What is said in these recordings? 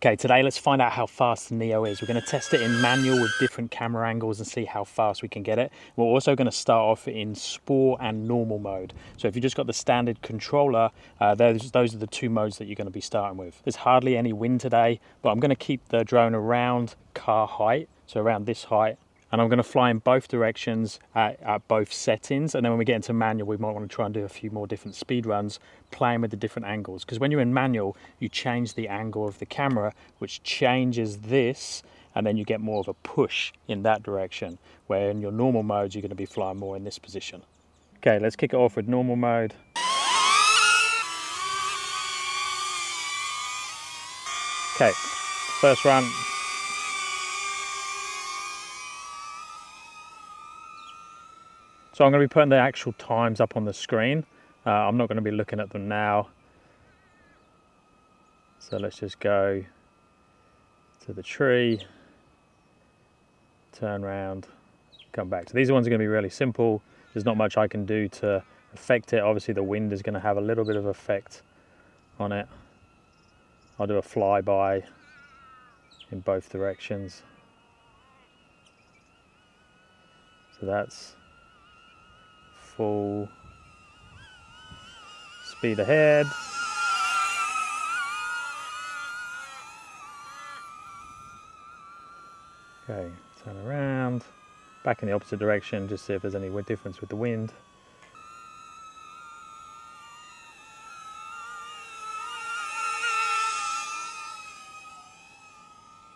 Okay, today let's find out how fast the Neo is. We're going to test it in manual with different camera angles and see how fast we can get it. We're also going to start off in sport and normal mode. So if you just got the standard controller, those are the two modes that you're going to be starting with. There's hardly any wind today, but I'm going to keep the drone around car height, so around this height. And I'm going to fly in both directions at both settings. And then when we get into manual, we might want to try and do a few more different speed runs, playing with the different angles. Because when you're in manual, you change the angle of the camera, which changes this, and then you get more of a push in that direction. Where in your normal modes, you're going to be flying more in this position. Okay, let's kick it off with normal mode. Okay, first run. So I'm going to be putting the actual times up on the screen. I'm not going to be looking at them now. So let's just go to the tree, turn around, come back. So these ones are going to be really simple. There's not much I can do to affect it. Obviously the wind is going to have a little bit of effect on it. I'll do a flyby in both directions. So that's full speed ahead. Okay, turn around, back in the opposite direction, just see if there's any difference with the wind.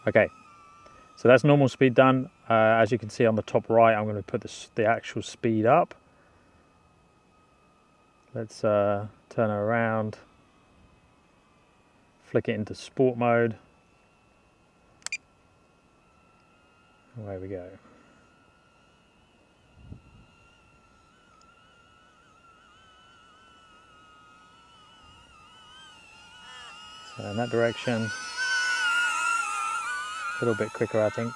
Okay, so that's normal speed done. As you can see on the top right, I'm going to put the actual speed up. Let's turn it around, flick it into sport mode. Away we go. So in that direction, a little bit quicker I think.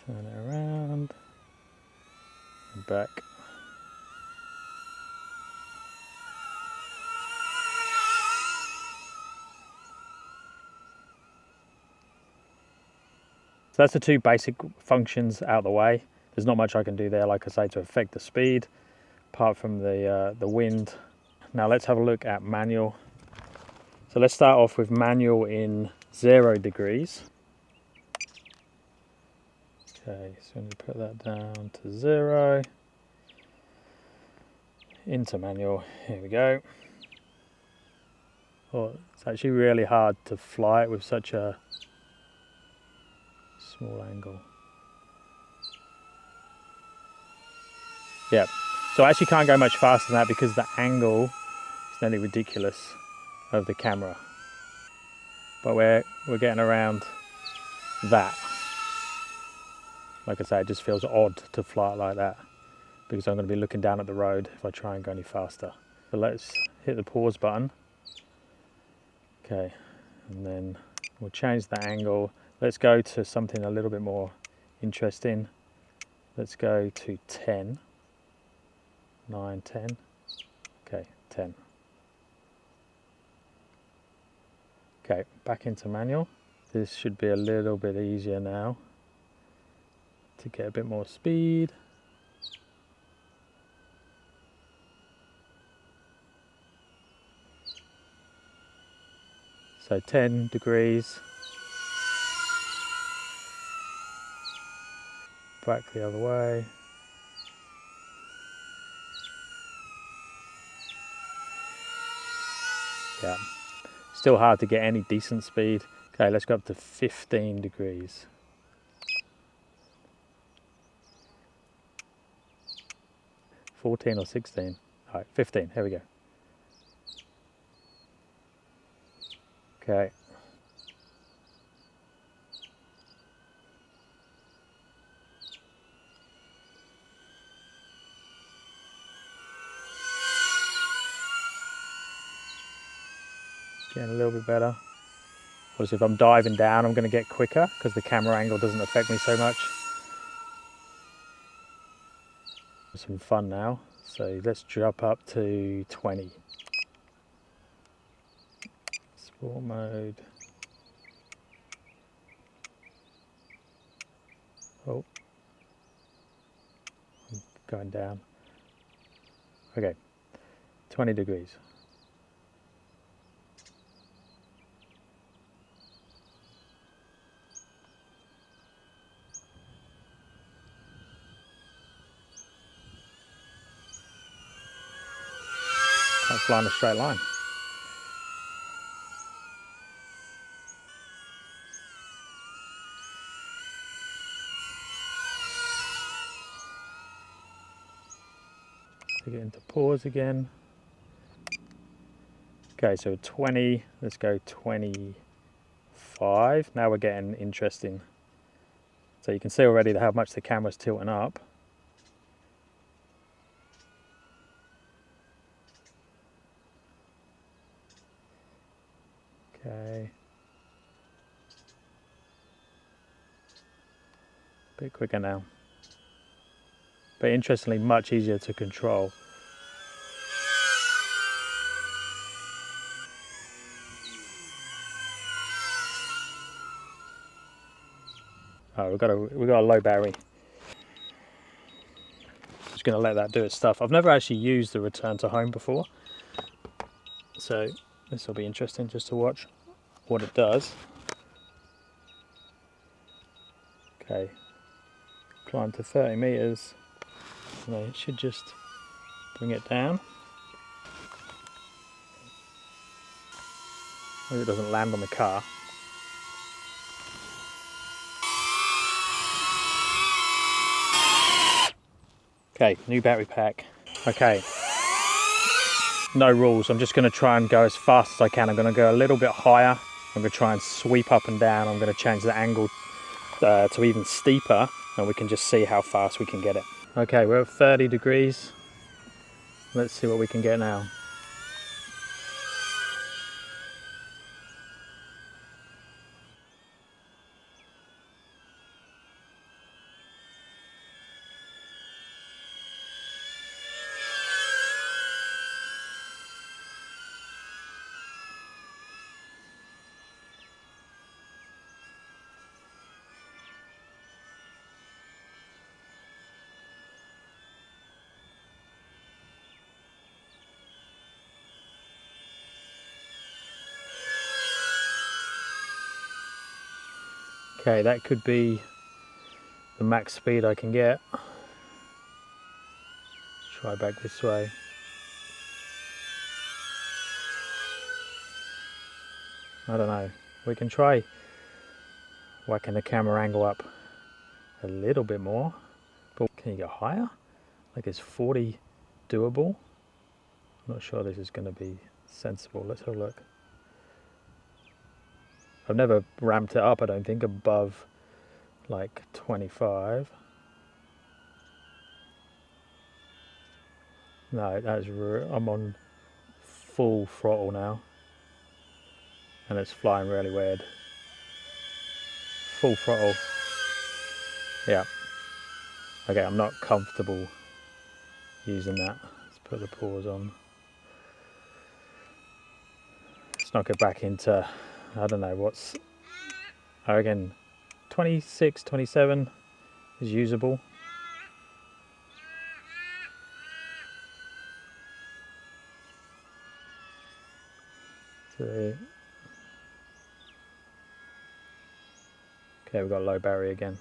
Turn it around, and back. So that's the two basic functions out of the way. There's not much I can do there, like I say, to affect the speed, apart from the wind. Now let's have a look at manual. So let's start off with manual in 0 degrees. Okay, so when you put that down to 0, into manual, here we go. Oh, it's actually really hard to fly it with such a small angle. Yeah, so I actually can't go much faster than that because the angle is nearly ridiculous of the camera. But we're getting around that. Like I say, it just feels odd to fly it like that because I'm going to be looking down at the road if I try and go any faster. So let's hit the pause button. Okay, and then we'll change the angle. Let's go to something a little bit more interesting. Let's go to 10. 9, 10. Okay, 10. Okay, back into manual. This should be a little bit easier now to get a bit more speed. So 10 degrees. Back the other way. Yeah, still hard to get any decent speed. Okay, let's go up to 15 degrees. $14 or 16? All right, 15, here we go. Okay. Getting a little bit better. Obviously if I'm diving down, I'm going to get quicker because the camera angle doesn't affect me so much. Some fun now. So let's jump up to 20. Sport mode. Oh, I'm going down. Okay, 20 degrees. Can't fly in a straight line. Get into pause again. Okay, so 20, let's go 25. Now we're getting interesting. So you can see already how much the camera's tilting up. Okay. A bit quicker now. But interestingly, much easier to control. Oh, we've got a low battery. Just going to let that do its stuff. I've never actually used the return to home before, so this will be interesting just to watch what it does. Okay, climb to 30 meters. No, it should just bring it down. Hope it doesn't land on the car. Okay, new battery pack. Okay, no rules. I'm just going to try and go as fast as I can. I'm going to go a little bit higher. I'm going to try and sweep up and down. I'm going to change the angle to even steeper, and we can just see how fast we can get it. Okay, we're at 30 degrees. Let's see what we can get now. Okay, that could be the max speed I can get. Let's try back this way. I don't know. We can try whacking the camera angle up a little bit more. But can you go higher? Like, is 40 doable? I'm not sure this is going to be sensible. Let's have a look. I've never ramped it up, I don't think, above like 25. No, I'm on full throttle now, and it's flying really weird. Full throttle. Yeah. Okay, I'm not comfortable using that. Let's put the pause on. Let's knock it back into, I don't know, what's, I reckon 26, 27 is usable. So, okay, we've got low battery again.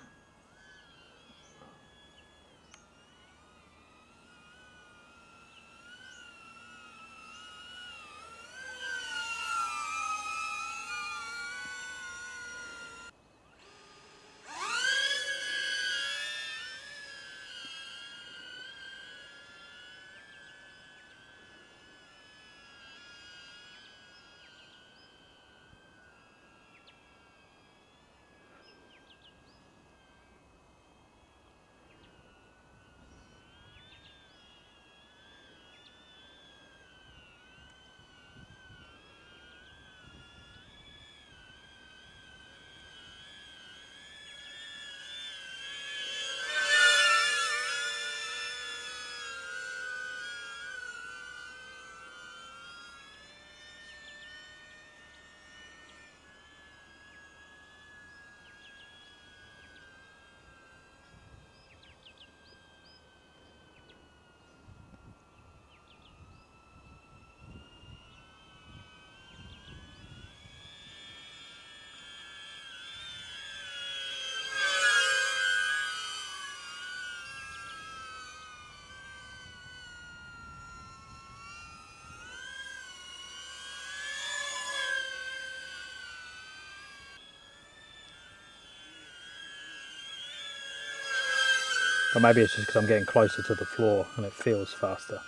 Or maybe it's just because I'm getting closer to the floor and it feels faster.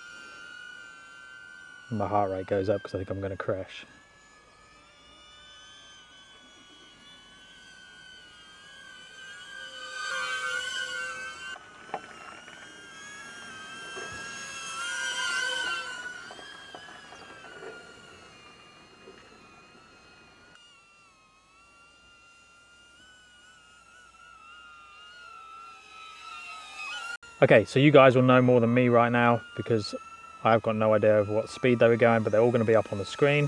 And my heart rate goes up because I think I'm going to crash. Okay, so you guys will know more than me right now because I've got no idea of what speed they were going, but they're all going to be up on the screen.